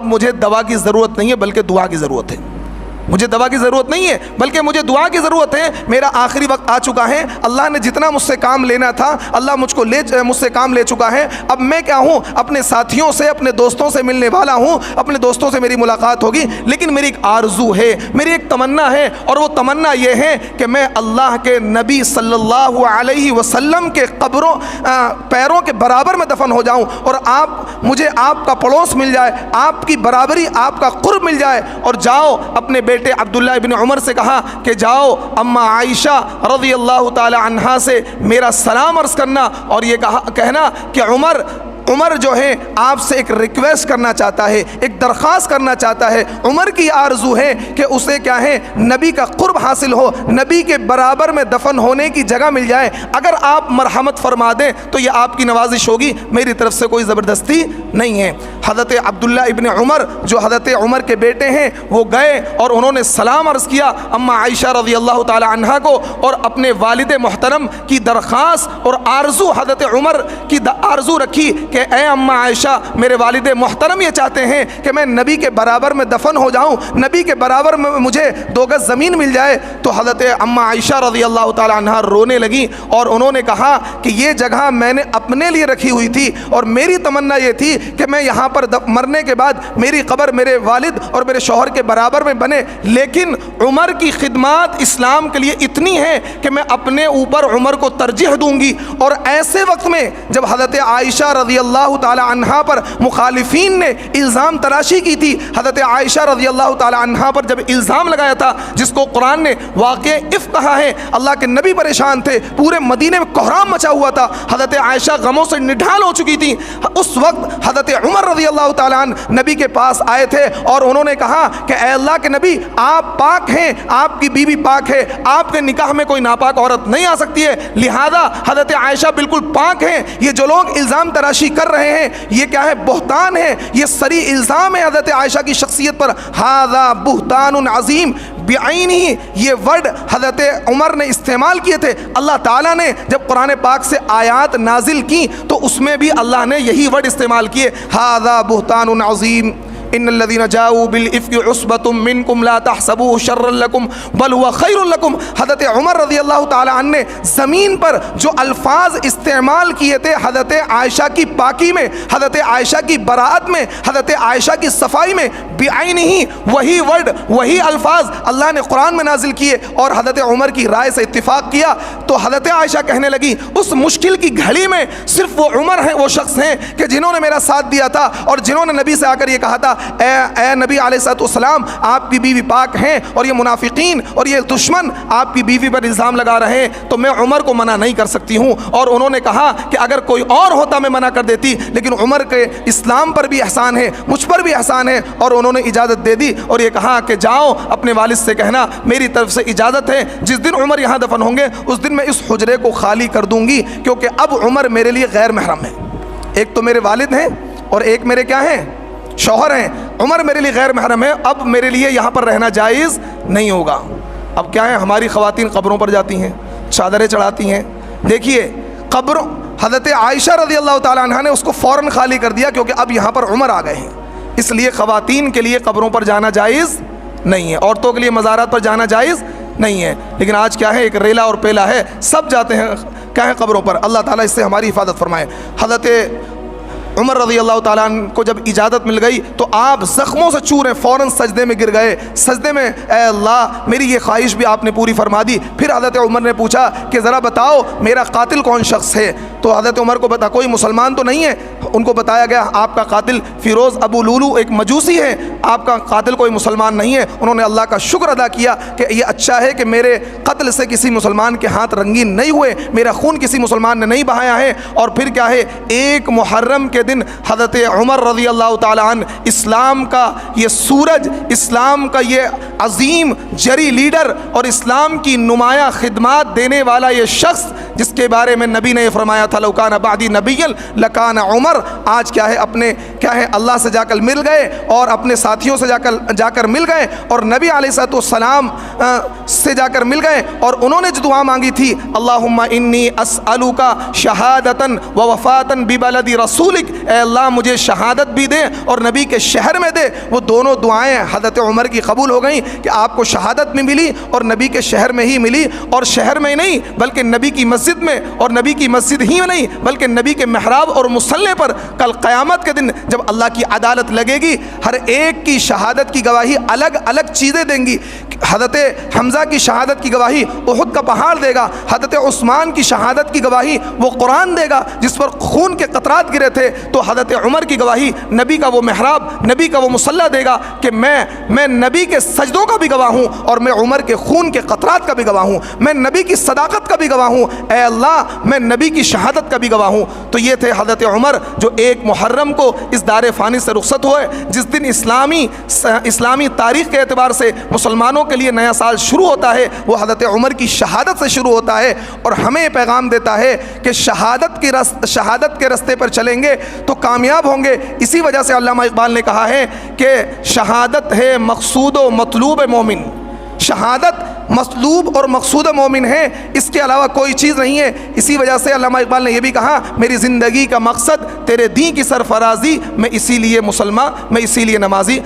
مجھے دوا کی ضرورت نہیں ہے بلکہ دعا کی ضرورت ہے. مجھے دوا کی ضرورت نہیں ہے بلکہ مجھے دعا کی ضرورت ہے. میرا آخری وقت آ چکا ہے. اللہ نے جتنا مجھ سے کام لینا تھا اللہ مجھ سے کام لے چکا ہے. اب میں کیا ہوں, اپنے ساتھیوں سے, اپنے دوستوں سے ملنے والا ہوں. اپنے دوستوں سے میری ملاقات ہوگی, لیکن میری ایک آرزو ہے, میری ایک تمنا ہے, اور وہ تمنا یہ ہے کہ میں اللہ کے نبی صلی اللہ علیہ وسلم کے پیروں کے برابر میں دفن ہو جاؤں, اور مجھے آپ کا پڑوس مل جائے, آپ کی برابری, آپ کا قرب مل جائے. اور جاؤ اپنے بیٹے عبداللہ ابن عمر سے کہا کہ جاؤ اما عائشہ رضی اللہ تعالی عنہا سے میرا سلام عرض کرنا, اور یہ کہنا کہ عمر جو ہے آپ سے ایک ریکویسٹ کرنا چاہتا ہے, ایک درخواست کرنا چاہتا ہے. عمر کی آرزو ہے کہ اسے کیا ہے, نبی کا قرب حاصل ہو, نبی کے برابر میں دفن ہونے کی جگہ مل جائے. اگر آپ مرحمت فرما دیں تو یہ آپ کی نوازش ہوگی, میری طرف سے کوئی زبردستی نہیں ہے. حضرت عبداللہ ابن عمر جو حضرت عمر کے بیٹے ہیں وہ گئے اور انہوں نے سلام عرض کیا اما عائشہ رضی اللہ تعالی عنہا کو, اور اپنے والد محترم کی درخواست اور آرزو, حضرت عمر کی آرزو رکھی کہ اے اما عائشہ, میرے والد محترم یہ چاہتے ہیں کہ میں نبی کے برابر میں دفن ہو جاؤں, نبی کے برابر میں مجھے 2 گز زمین مل جائے. تو حضرت اما عائشہ رضی اللہ تعالی عنہا رونے لگیں اور انہوں نے کہا کہ یہ جگہ میں نے اپنے لیے رکھی ہوئی تھی, اور میری تمنا یہ تھی کہ میں یہاں پر مرنے کے بعد میری قبر میرے والد اور میرے شوہر کے برابر میں بنے. لیکن عمر کی خدمات اسلام کے لیے اتنی ہیں کہ میں اپنے اوپر عمر کو ترجیح دوں گی. اور ایسے وقت میں جب حضرت عائشہ رضی اللہ تعالی عنہا پر مخالفین نے الزام تراشی کی تھی, حضرت عائشہ رضی اللہ تعالی عنہا پر جب الزام لگایا تھا جس کو قرآن نے واقع افک کہا ہے, اللہ کے نبی پریشان تھے, پورے مدینے میں کوہرام مچا ہوا تھا, حضرت عائشہ غموں سے نڈھال ہو چکی تھی. اس وقت حضرت عمر رضی اللہ تعالیٰ عنہ نبی کے پاس آئے تھے اور انہوں نے کہا کہ اے اللہ کے نبی, آپ پاک ہیں, آپ کی بیوی پاک ہے, آپ کے نکاح میں کوئی ناپاک عورت نہیں آ سکتی ہے, لہذا حضرت عائشہ بالکل پاک ہیں. یہ جو لوگ الزام تراشی کر رہے ہیں یہ کیا ہے, بہتان ہے, یہ صریح الزام ہے حضرت عائشہ کی شخصیت پر. ھذا بہتان عظیم بعینہ, یہ ورڈ حضرت عمر نے استعمال کیے تھے. اللہ تعالیٰ نے جب قرآن پاک سے آیات نازل کی تو اس میں بھی اللہ نے یہی ورڈ استعمال کیے, ھذا بہتان عظیم ان الذين جاءوا بالافك عصبة منكم لا تحسبوه شرا لكم بل هو خير لكم. حضرت عمر رضی اللہ تعالی عنہ نے زمین پر جو الفاظ استعمال کیے تھے حضرت عائشہ کی پاکی میں, حضرت عائشہ کی براءت میں, حضرت عائشہ کی صفائی میں, بعینہ وہی ورڈ وہی الفاظ اللہ نے قرآن میں نازل کیے اور حضرت عمر کی رائے سے اتفاق کیا. تو حضرت عائشہ کہنے لگی اس مشکل کی گھڑی میں صرف وہ عمر ہیں, وہ شخص ہیں کہ جنہوں نے میرا ساتھ دیا تھا اور جنہوں نے نبی سے آ کر یہ کہا تھا اے نبی علیہ الصلوۃ والسلام, آپ کی بیوی پاک ہیں, اور یہ منافقین اور یہ دشمن آپ کی بیوی پر الزام لگا رہے ہیں, تو میں عمر کو منع نہیں کر سکتی ہوں. اور انہوں نے کہا کہ اگر کوئی اور ہوتا میں منع کر دیتی, لیکن عمر کے اسلام پر بھی احسان ہے, مجھ پر بھی احسان ہے. اور انہوں نے اجازت دے دی اور یہ کہا کہ جاؤ اپنے والد سے کہنا میری طرف سے اجازت ہے, جس دن عمر یہاں دفن ہوں گے اس دن میں اس حجرے کو خالی کر دوں گی, کیونکہ اب عمر میرے لیے غیر محرم ہے. ایک تو میرے والد ہیں اور ایک میرے کیا ہیں, شوہر ہیں. عمر میرے لیے غیر محرم ہے, اب میرے لیے یہاں پر رہنا جائز نہیں ہوگا. اب کیا ہے, ہماری خواتین قبروں پر جاتی ہیں, چادریں چڑھاتی ہیں. دیکھیے قبر حضرت عائشہ رضی اللہ تعالیٰ عنہ نے اس کو فوراً خالی کر دیا کیونکہ اب یہاں پر عمر آ گئے ہیں, اس لیے خواتین کے لیے قبروں پر جانا جائز نہیں ہے, عورتوں کے لیے مزارات پر جانا جائز نہیں ہے. لیکن آج کیا ہے, ایک ریلا اور پیلا ہے, سب جاتے ہیں کیا ہے قبروں پر. اللہ تعالیٰ اس سے ہماری حفاظت فرمائے. حضرت عمر رضی اللہ تعالیٰ عنہ کو جب اجازت مل گئی تو آپ زخموں سے چورے فوراً سجدے میں گر گئے. سجدے میں اے اللہ میری یہ خواہش بھی آپ نے پوری فرما دی. پھر حضرت عمر نے پوچھا کہ ذرا بتاؤ میرا قاتل کون شخص ہے. تو حضرت عمر کو بتا کوئی مسلمان تو نہیں ہے. ان کو بتایا گیا آپ کا قاتل فیروز ابو لولو ایک مجوسی ہے, آپ کا قاتل کوئی مسلمان نہیں ہے. انہوں نے اللہ کا شکر ادا کیا کہ یہ اچھا ہے کہ میرے قتل سے کسی مسلمان کے ہاتھ رنگین نہیں ہوئے, میرا خون کسی مسلمان نے نہیں بہایا ہے. اور پھر کیا ہے, 1 محرم کے دن حضرت عمر رضی اللہ تعالیٰ عنہ اسلام کا یہ سورج, اسلام کا یہ عظیم جری لیڈر اور اسلام کی نمایاں خدمات دینے والا یہ شخص جس کے بارے میں نبی نے یہ فرمایا تھا لوکان بعدی نبی لکان عمر، آج کیا ہے اللہ سے جا کر مل گئے اور اپنے ساتھیوں سے جا کر مل گئے اور نبی علیہ السلام سے جا کر مل گئے، اور انہوں نے جو دعا مانگی تھی اللہم انی اسألوک شہادتاً و وفاتاً ببلد رسولک، اے اللہ مجھے شہادت بھی دے اور نبی کے شہر میں دے، وہ دونوں دعائیں حضرت عمر کی قبول ہو گئیں کہ آپ کو شہادت بھی ملی اور نبی کے شہر میں ہی ملی، اور شہر میں نہیں بلکہ نبی کی مسجد میں، اور نبی کی مسجد ہی میں نہیں بلکہ نبی کے محراب اور مصلی پر کل قیامت کے دن جب اللہ کی عدالت لگے گی، ہر ایک کی شہادت کی گواہی الگ الگ چیزیں دیں گی۔ حضرت حمزہ کی شہادت کی گواہی احد کا پہاڑ دے گا، حضرت عثمان کی شہادت کی گواہی وہ قرآن دے گا جس پر خون کے قطرات گرے تھے، تو حضرت عمر کی گواہی نبی کا وہ محراب، نبی کا وہ مصلی دے گا کہ میں نبی کے سجدوں کا بھی گواہ ہوں اور میں عمر کے خون کے قطرات کا بھی گواہ ہوں، میں نبی کی صداقت کا بھی گواہ ہوں، اے اللہ میں نبی کی شہادت کا بھی گواہ ہوں۔ تو یہ تھے حضرت عمر جو 1 محرم کو اس دار فانی سے رخصت ہوئے، جس دن اسلامی تاریخ کے اعتبار سے مسلمانوں کے لیے نیا سال شروع ہوتا ہے، وہ حضرت عمر کی شہادت سے شروع ہوتا ہے، اور ہمیں یہ پیغام دیتا ہے کہ شہادت کے رستے پر چلیں گے تو کامیاب ہوں گے۔ اسی وجہ سے علامہ اقبال نے کہا ہے کہ شہادت ہے مقصود و مطلوب مومن، شہادت مطلوب اور مقصود مومن ہے، اس کے علاوہ کوئی چیز نہیں ہے۔ اسی وجہ سے علامہ اقبال نے یہ بھی کہا میری زندگی کا مقصد تیرے دین کی سرفرازی، میں اسی لیے مسلمان، میں اسی لیے نمازی۔